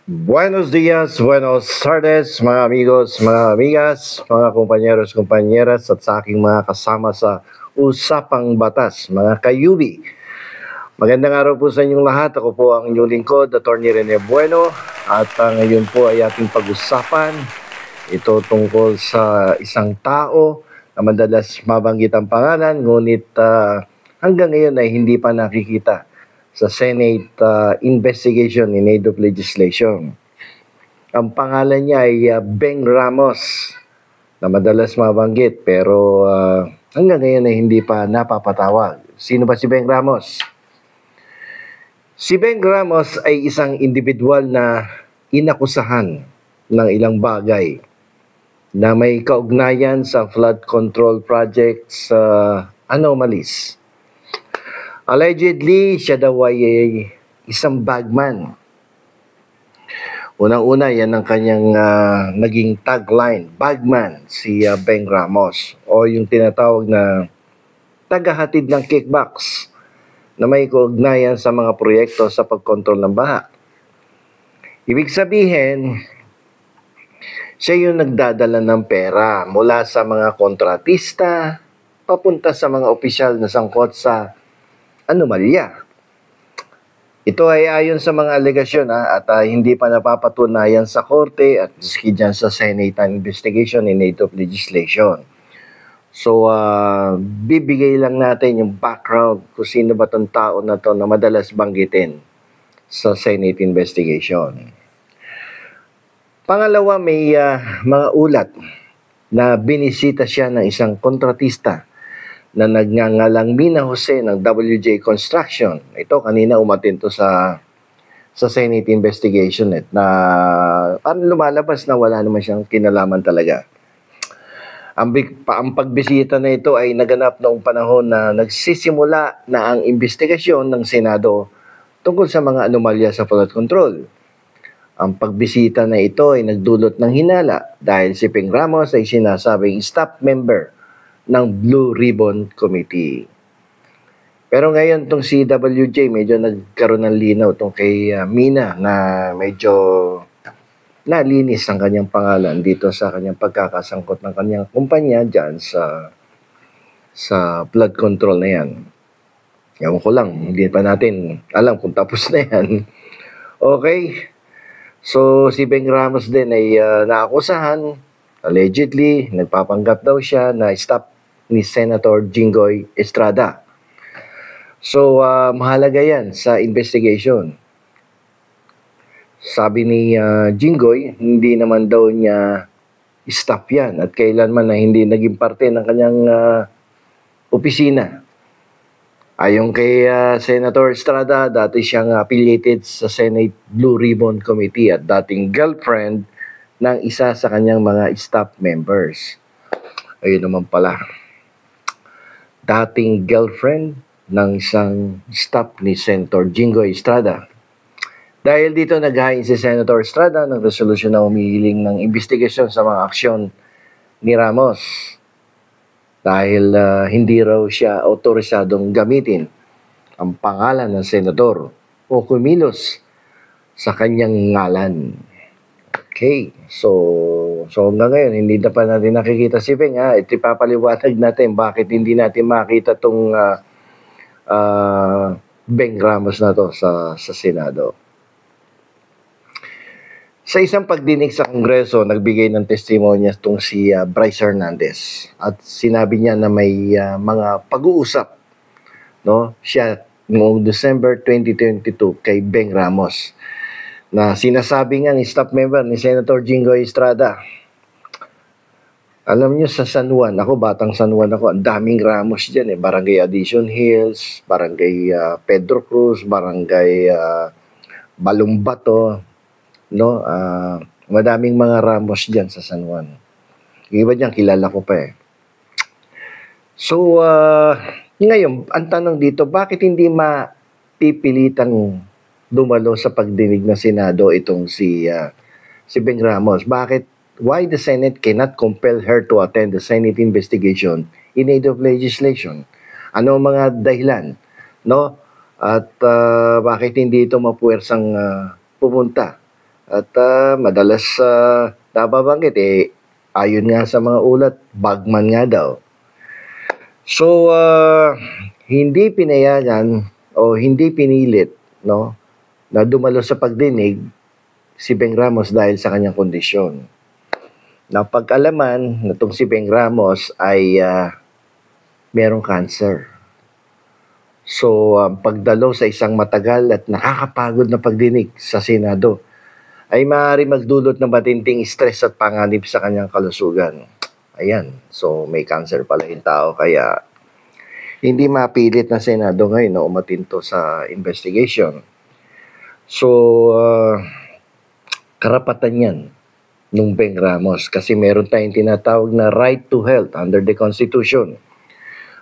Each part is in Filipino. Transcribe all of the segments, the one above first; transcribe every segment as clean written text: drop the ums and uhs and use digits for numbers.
Buenos días, buenos tardes, mga amigos, mga amigas, mga kompanyeros, kompanyeras at sa aking mga kasama sa Usapang Batas, mga kayubi. Magandang araw po sa inyong lahat. Ako po ang inyong lingkod, Atty. Rene Bueno. At ngayon po ay ating pag-usapan. Ito tungkol sa isang tao na madalas mabanggit ang pangalan, ngunit hanggang ngayon ay hindi pa nakikita sa Senate investigation in aid of legislation. Ang pangalan niya ay Beng Ramos na madalas mabanggit pero hanggang ngayon ay hindi pa napapatawag. Sino ba si Beng Ramos? Si Beng Ramos ay isang individual na inakusahan ng ilang bagay na may kaugnayan sa flood control projects anomalies. Allegedly, siya daw ay isang bagman. Unang-una, yan ang kanyang naging tagline, bagman, si Beng Ramos. O yung tinatawag na tagahatid ng kickbacks na may kaugnayan sa mga proyekto sa pagkontrol ng baha. Ibig sabihin, siya yung nagdadala ng pera mula sa mga kontratista papunta sa mga opisyal na sangkot sa anomalya. Ito ay ayon sa mga alegasyon at hindi pa napapatunayan sa korte at maski dyan sa Senate investigation in aid of legislation. So, bibigay lang natin yung background kung sino ba itong tao na to na madalas banggitin sa Senate investigation. Pangalawa, may mga ulat na binisita siya ng isang kontratista na nagngangalang Mina Jose ng WJ Construction. Ito kanina umatinto sa Senate investigation na parang lumalabas na wala naman siyang kinalaman talaga. Ang pagbisita na ito ay naganap noong panahon na nagsisimula na ang investigasyon ng Senado tungkol sa mga anomalya sa flood control. Ang pagbisita na ito ay nagdulot ng hinala dahil si Beng Ramos ay sinasabing staff member ng Blue Ribbon Committee. Pero ngayon itong si WJ medyo nagkaroon ng linaw itong kay Mina na medyo nalinis ang kanyang pangalan dito sa kanyang pagkakasangkot ng kanyang kumpanya dyan sa flood control na yan. Ewan ko lang, hindi pa natin alam kung tapos na yan. Okay, so si Beng Ramos din ay naakusahan, allegedly, nagpapanggap daw siya na staff ni Senator Jinggoy Estrada. So, mahalaga yan sa investigation. Sabi ni Jinggoy, hindi naman daw niya staff yan at kailanman na hindi naging parte ng kanyang opisina. Ayon kay Senator Estrada, dati siyang affiliated sa Senate Blue Ribbon Committee at dating girlfriend ng isa sa kanyang mga staff members. Ayun naman pala. Dating girlfriend ng isang staff ni Senator Jinggoy Estrada. Dahil dito naghain si Senator Estrada ng resolusyon na humihiling ng investigasyon sa mga aksyon ni Ramos dahil hindi raw siya otorisadong gamitin ang pangalan ng senador o kumilos sa kanyang ngalan. Okay, so hanggang ngayon, hindi na pa natin nakikita si Beng. Ito ipapaliwanag natin bakit hindi natin makita itong Beng Ramos na to sa Senado. Sa isang pagdinig sa Kongreso, nagbigay ng testimonya itong si Bryce Hernandez. At sinabi niya na may mga pag-uusap, no? Siya noong December 2022 kay Beng Ramos na sinasabi nga ni staff member ni Senator Jinggoy Estrada. Alam niyo sa San Juan, ako batang San Juan ako, ang daming Ramos dyan Barangay Addition Hills, Barangay Pedro Cruz, Barangay Balumbato, no? Madaming mga Ramos dyan sa San Juan. Yung iba dyan, kilala ko pa So, ngayon, ang tanong dito, bakit hindi mapipilitang dumalo sa pagdinig ng Senado itong si Beng Ramos? Why the Senate cannot compel her to attend the Senate investigation in aid of legislation? Ano ang mga dahilan, no? At bakit hindi ito mapuwersang pumunta At madalas nababanggit, ayon nga sa mga ulat, bagman nga daw. So, hindi pinayagan o hindi pinilit, no, na dumalo sa pagdinig si Beng Ramos dahil sa kanyang kondisyon. Napag-alaman na itong si Beng Ramos ay merong cancer. So, ang pagdalo sa isang matagal at nakakapagod na pagdinig sa Senado ay maaari magdulot ng matinding stress at panganib sa kanyang kalusugan. Ayan, so may cancer pala yung tao, kaya hindi mapilit na Senado ngayon na umatinto sa investigation. So, karapatan yan nung Beng Ramos kasi meron tayong tinatawag na right to health under the Constitution.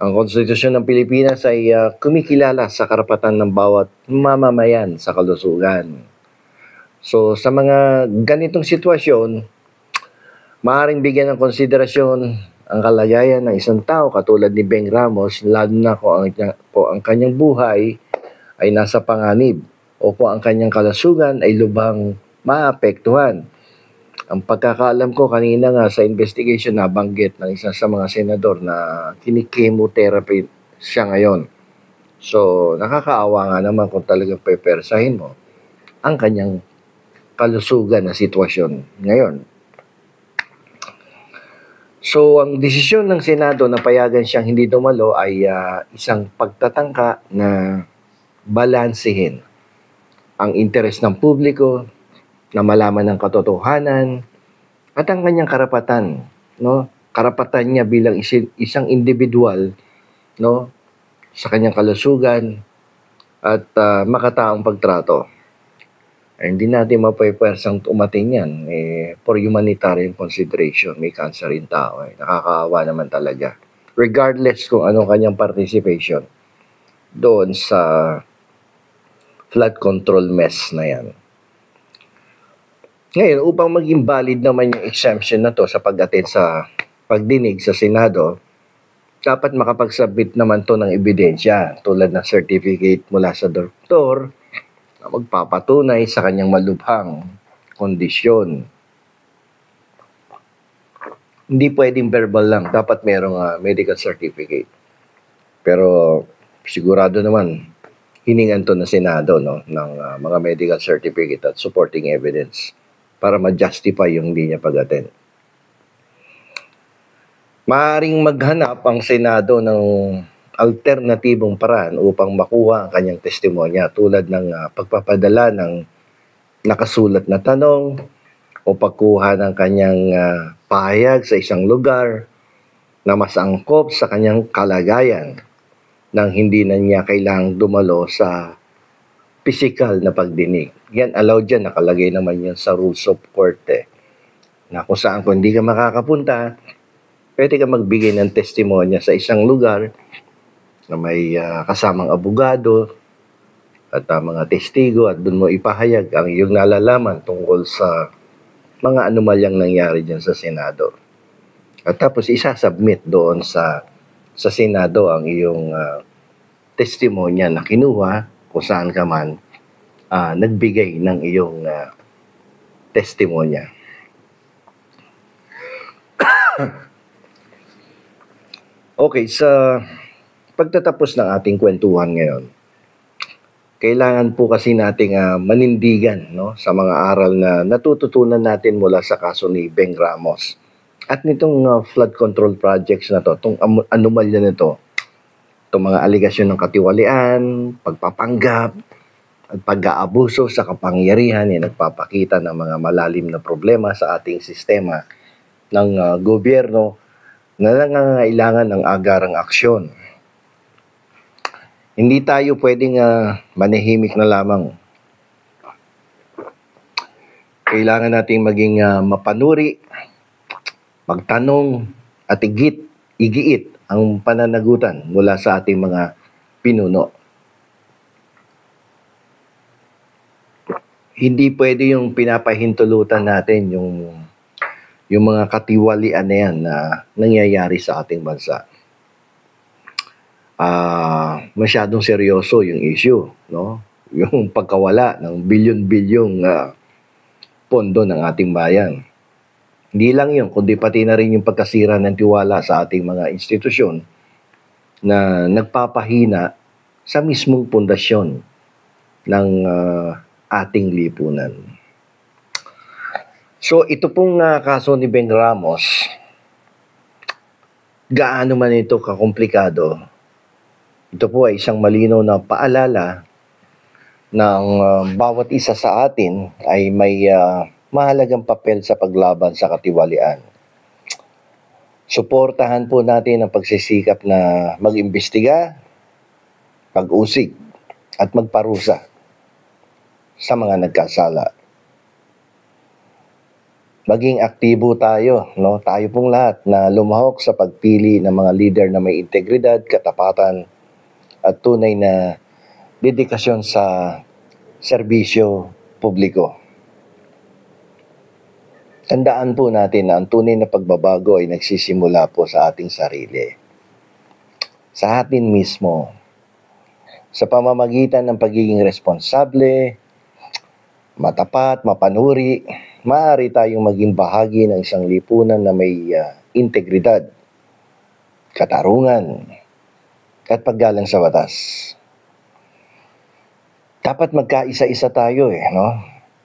Ang Konstitusyon ng Pilipinas ay kumikilala sa karapatan ng bawat mamamayan sa kalusugan. So, sa mga ganitong sitwasyon, maaaring bigyan ng konsiderasyon ang kalagayan ng isang tao katulad ni Beng Ramos, lalo na kung ang kanyang buhay ay nasa panganib o kung ang kanyang kalusugan ay lubhang maapektuhan. Ang pagkakaalam ko kanina nga sa investigation, nabanggit ng isa sa mga senador na kini-chemotherapy siya ngayon. So, nakakaawa nga naman kung talagang pepersahin mo ang kanyang kalusugan na sitwasyon ngayon. So, ang desisyon ng Senado na payagan siyang hindi dumalo ay isang pagtatangka na balansehin ang interes ng publiko na malaman ang katotohanan at ang kanyang karapatan, no? Karapatan niya bilang isang individual, no, sa kanyang kalusugan at makataong pagtrato. Hindi natin mapapwersang umating yan for humanitarian consideration. May cancer yung tao. Nakakaawa naman talaga. Regardless kung anong kanyang participation doon sa flood control mess na yan. Ngayon, upang maging valid naman yung exemption na to sa pag-attend sa pagdinig sa Senado, dapat makapagsubmit naman to ng ebidensya tulad ng certificate mula sa doktor na magpapatunay sa kanyang malubhang kondisyon. Hindi pwedeng verbal lang, dapat merong medical certificate. Pero sigurado naman, hiningan to ng Senado, no, ng mga medical certificate at supporting evidence para ma-justify yung hindi niya pag-attend. Maaaring maghanap ang Senado ng alternatibong paraan upang makuha ang kanyang testimonya tulad ng pagpapadala ng nakasulat na tanong o pagkuha ng kanyang pahayag sa isang lugar na mas angkop sa kanyang kalagayan nang hindi na niya kailangang dumalo sa physical na pagdinig. Yan, allowed yan. Nakalagay naman yan sa rules of court na kung saan kung hindi ka makakapunta, pwede ka magbigay ng testimonya sa isang lugar na may kasamang abogado at mga testigo at doon mo ipahayag ang iyong nalalaman tungkol sa mga anomalyang nangyari dyan sa Senado. At tapos isasubmit doon sa Senado ang iyong testimonya na kinuha kung saan ka man nagbigay ng iyong testimonya. Okay, sa pagtatapos ng ating kwentuhan ngayon, kailangan po kasi nating manindigan, no, sa mga aral na natututunan natin mula sa kaso ni Beng Ramos. At nitong flood control projects na to, itong anomalya nito, itong mga aligasyon ng katiwalian, pagpapanggap, at pag-aabuso sa kapangyarihan, nagpapakita ng mga malalim na problema sa ating sistema ng gobyerno na nangangailangan ng agarang aksyon. Hindi tayo pwedeng manahimik na lamang. Kailangan nating maging mapanuri, magtanong at igiit ang pananagutan mula sa ating mga pinuno. Hindi pwede yung pinapahintulutan natin yung mga katiwalian na yan na nangyayari sa ating bansa. Masyadong seryoso yung issue, no? Yung pagkawala ng bilyon-bilyong pondo ng ating bayan. Hindi lang yun, kundi pati na rin yung pagkasira ng tiwala sa ating mga institusyon na nagpapahina sa mismong pundasyon ng ating lipunan. So ito pong kaso ni Beng Ramos, gaano man ito kakomplikado, ito po ay isang malinaw na paalala ng bawat isa sa atin ay may mahalagang papel sa paglaban sa katiwalian. Suportahan po natin ang pagsisikap na mag-imbestiga, pag-usig, at magparusa sa mga nagkasala. Maging aktibo tayo, no? Tayo pong lahat na lumahok sa pagpili ng mga leader na may integridad, katapatan, at tunay na dedikasyon sa serbisyo publiko. Tandaan po natin na ang tunay na pagbabago ay nagsisimula po sa ating sarili. Sa atin mismo. Sa pamamagitan ng pagiging responsable, matapat, mapanuri, maaari tayong maging bahagi ng isang lipunan na may integridad, katarungan, at paggalang sa batas. Dapat magkaisa-isa tayo no?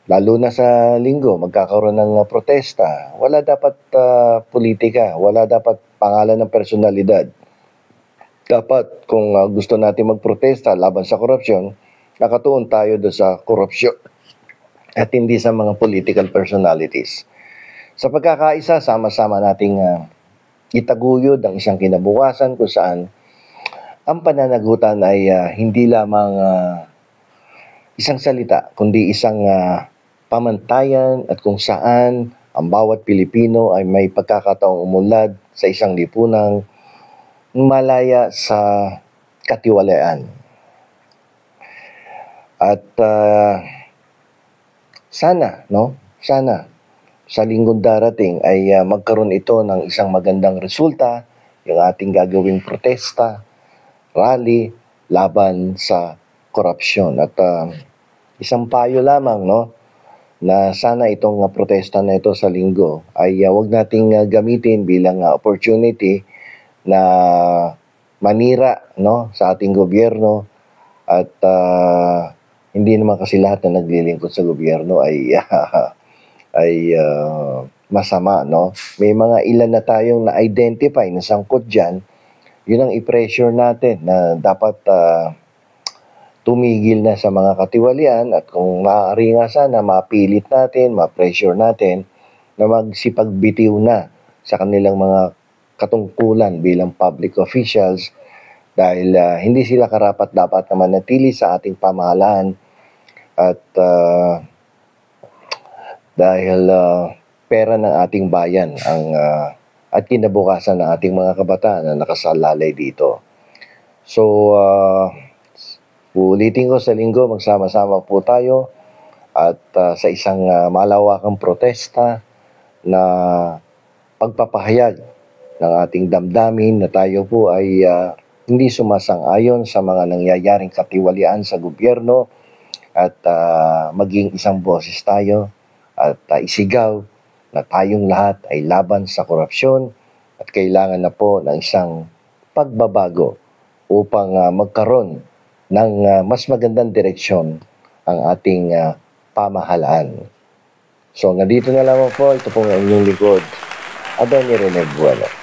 Lalo na sa linggo, magkakaroon ng protesta. Wala dapat politika, wala dapat pangalan ng personalidad. Dapat kung gusto natin magprotesta laban sa korupsyon, nakatuon tayo doon sa korupsyon at hindi sa mga political personalities. Sa pagkakaisa, sama-sama nating itaguyod ang isang kinabukasan kung saan ang pananagutan ay hindi lamang isang salita, kundi isang pamantayan at kung saan ang bawat Pilipino ay may pagkakataong umunlad sa isang lipunang malaya sa katiwalaan. At sana sa linggong darating ay magkaroon ito ng isang magandang resulta, yung ating gagawing protesta, rally, laban sa korupsyon. At isang payo lamang, na sana itong protesta na ito sa linggo ay wag nating gamitin bilang opportunity na manira sa ating gobyerno at hindi naman kasi lahat na naglilingkod sa gobyerno ay masama, May mga ilan na tayong na-identify na sangkot diyan. Yun ang i-pressure natin na dapat tumigil na sa mga katiwalian at kung maaari nga sana mapilit natin, ma-pressure natin na magsipagbitiw na sa kanilang mga katungkulan bilang public officials dahil hindi sila karapat-dapat na manatili sa ating pamahalaan at dahil pera ng ating bayan at kinabukasan ng ating mga kabataan na nakasalalay dito. So, ulitin ko sa linggo, magsama-sama po tayo at sa isang malawakang protesta na pagpapahayag ng ating damdamin na tayo po ay hindi sumasang-ayon sa mga nangyayaring katiwalian sa gobyerno at maging isang boses tayo at isigaw na tayong lahat ay laban sa korupsyon at kailangan na po ng isang pagbabago upang magkaroon ng mas magandang direksyon ang ating pamahalaan. So, nandito na lamang po. Ito pong inyong likod, Adonio Rene Bueno.